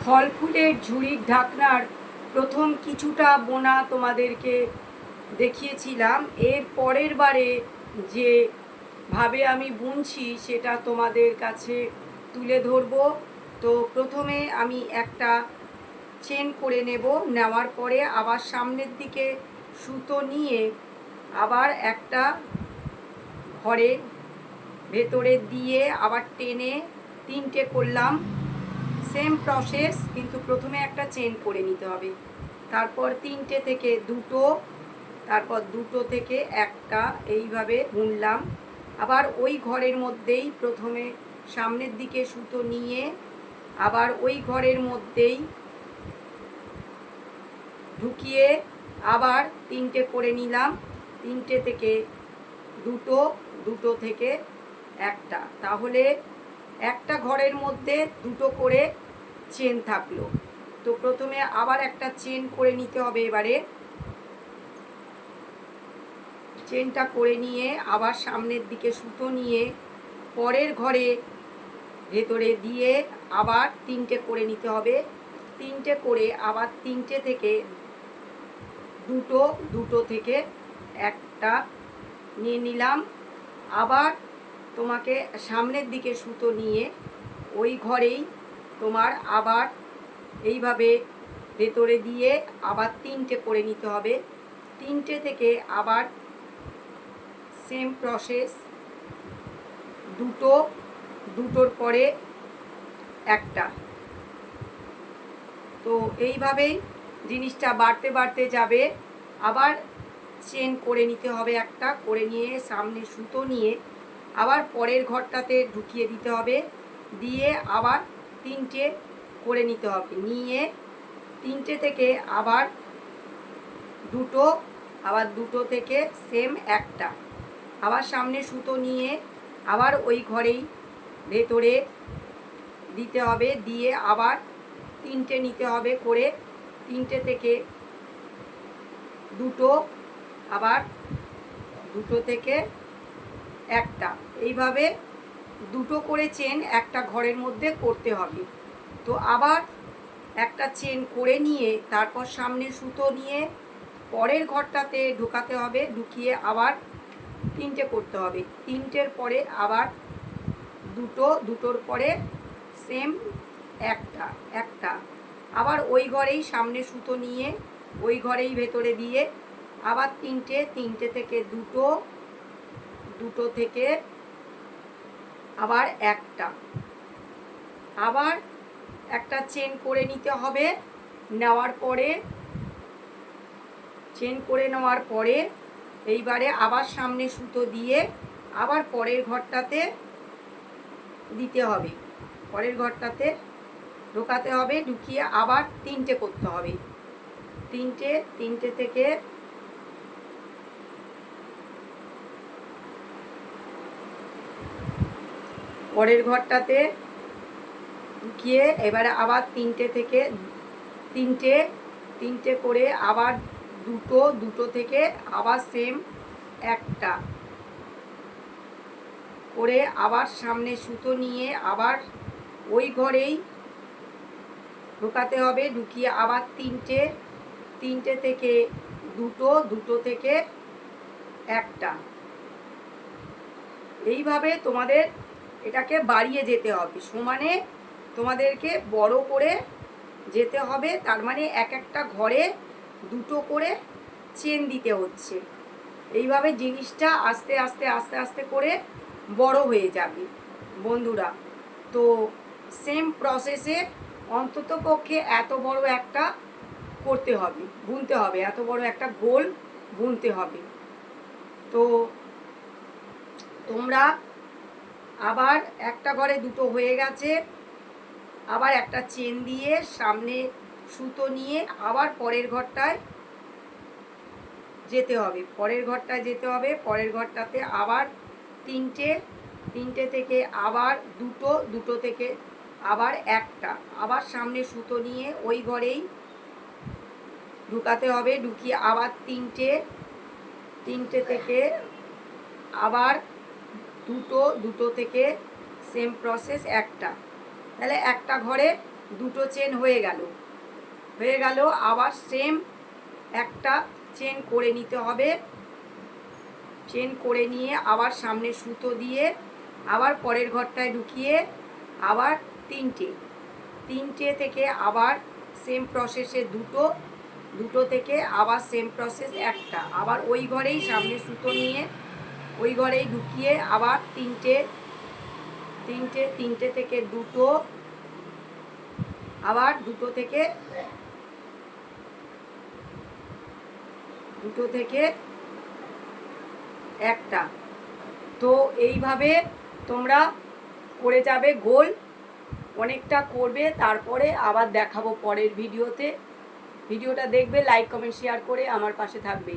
ফল ফুলের ঝুড়ির ঢাকনার প্রথম কিছুটা বোনা তোমাদেরকে দেখিয়েছিলাম। এর পরের বারে যে ভাবে আমি বুনছি সেটা তোমাদের কাছে তুলে ধরবো। তো প্রথমে আমি একটা চেন করে নেব, নেওয়ার পরে আবার সামনের দিকে সুতো নিয়ে আবার একটা ঘরের ভেতরে দিয়ে আবার টেনে তিনটে করলাম। সেম প্রসেস, কিন্তু প্রথমে একটা চেন করে নিতে হবে, তারপর তিনটে থেকে দুটো, তারপর দুটো থেকে একটা, এইভাবে বুনলাম। আবার ওই ঘরের মধ্যেই প্রথমে সামনের দিকে সুতো নিয়ে আবার ওই ঘরের মধ্যেই ঢুকিয়ে আবার তিনটে করে নিলাম, তিনটে থেকে দুটো, দুটো থেকে একটা, তাহলে একটা ঘরের মধ্যে দুটো করে চেন থাকলো। তো প্রথমে আবার একটা চেন করে নিতে হবে। এবারে চেনটা করে নিয়ে আবার সামনের দিকে সুতো নিয়ে পরের ঘরে ভেতরে দিয়ে আবার তিনটে করে নিতে হবে, তিনটে করে আবার তিনটে থেকে দুটো, দুটো থেকে একটা নিয়ে নিলাম। আবার তোমাকে সামনের দিকে সুতো নিয়ে ওই ঘরেই তোমার আবার এইভাবে ভেতরে দিয়ে আবার তিনটে করে নিতে হবে, তিনটে থেকে আবার সেম প্রসেস, দুটো, দুটোর পরে একটা। তো এইভাবেই জিনিসটা বাড়তে বাড়তে যাবে। আবার চেন করে নিতে হবে, একটা করে নিয়ে সামনে সুতো নিয়ে আবার পরের ঘরটাতে ঢুকিয়ে দিতে হবে, দিয়ে আবার তিনটে করে নিতে হবে, নিয়ে তিনটে থেকে আবার দুটো, আবার দুটো থেকে সেম একটা, আবার সামনে সুতো নিয়ে আবার ওই ঘরেই ভেতরে দিতে হবে, দিয়ে আবার তিনটে নিতে হবে করে, তিনটে থেকে দুটো, আবার দুটো থেকে একটা, এইভাবে দুটো করে চেন একটা ঘরের মধ্যে করতে হবে। তো আবার একটা চেন করে নিয়ে তারপর সামনে সুতো নিয়ে পরের ঘরটাতে ঢোকাতে হবে, ঢুকিয়ে আবার তিনটে করতে হবে, তিনটের পরে আবার দুটো, দুটোর পরে সেম একটা, একটা, আবার ওই ঘরেই সামনে সুতো নিয়ে ওই ঘরেই ভেতরে দিয়ে আবার তিনটে, তিনটে থেকে দুটো, দুটো থেকে আবার একটা, আবার একটা চেন করে নিতে হবে। নেওয়ার পরে চেন করে নেওয়ার পরে এইবারে আবার সামনে সুতো দিয়ে আবার পরের ঘরটাতে দিতে হবে, পরের ঘরটাতে ঢোকাতে হবে, ঢুকিয়ে আবার তিনটে করতে হবে, তিনটে, তিনটে থেকে পরের ঘরটাতে ঢুকিয়ে এবারে আবার তিনটে থেকে তিনটে, তিনটে করে আবার দুটো, দুটো থেকে আবার সেম একটা করে আবার সামনে সুতো নিয়ে আবার ওই ঘরেই ঢোকাতে হবে, ঢুকিয়ে আবার তিনটে, তিনটে থেকে দুটো, দুটো থেকে একটা, এইভাবে তোমাদের এটাকে বাড়িয়ে যেতে হবে, সমানে তোমাদেরকে বড় করে যেতে হবে। তার মানে এক একটা ঘরে দুটো করে চেন দিতে হচ্ছে। এইভাবে জিনিসটা আস্তে আস্তে আস্তে আস্তে করে বড় হয়ে যাবে বন্ধুরা। তো সেম প্রসেসে অন্তত পক্ষে এত বড় একটা করতে হবে, বুনতে হবে, এত বড় একটা গোল বুনতে হবে। তো তোমরা আবার একটা ঘরে দুটো হয়ে গেছে, আবার একটা চেন দিয়ে সামনে সুতো নিয়ে আবার পরের ঘরটায় যেতে হবে, পরের ঘরটায় যেতে হবে, পরের ঘরটাতে আবার তিনটে, তিনটে থেকে আবার দুটো, দুটো থেকে আবার একটা, আবার সামনে সুতো নিয়ে ওই ঘরেই ঢুকাতে হবে, ঢুকিয়ে আবার তিনটে, তিনটে থেকে আবার দুটো, দুটো থেকে সেম প্রসেস একটা, তাহলে একটা ঘরে দুটো চেন হয়ে গেল, আবার সেম একটা চেন করে নিতে হবে। চেন করে নিয়ে আবার সামনে সুতো দিয়ে আবার পরের ঘরটায় ঢুকিয়ে আবার তিনটে থেকে আবার সেম প্রসেসে দুটো থেকে আবার সেম প্রসেস একটা, আবার ওই ঘরেই সামনে সুতো নিয়ে ওই ঘরেই ঢুকিয়ে আবার তিনটে থেকে দুটো, আবার দুটো থেকে একটা। তো এইভাবে তোমরা করে যাবে গোল, অনেকটা করবে, তারপরে আবার দেখাবো পরের ভিডিওতে। ভিডিওটা দেখবে, লাইক কমেন্ট শেয়ার করে আমার পাশে থাকবে।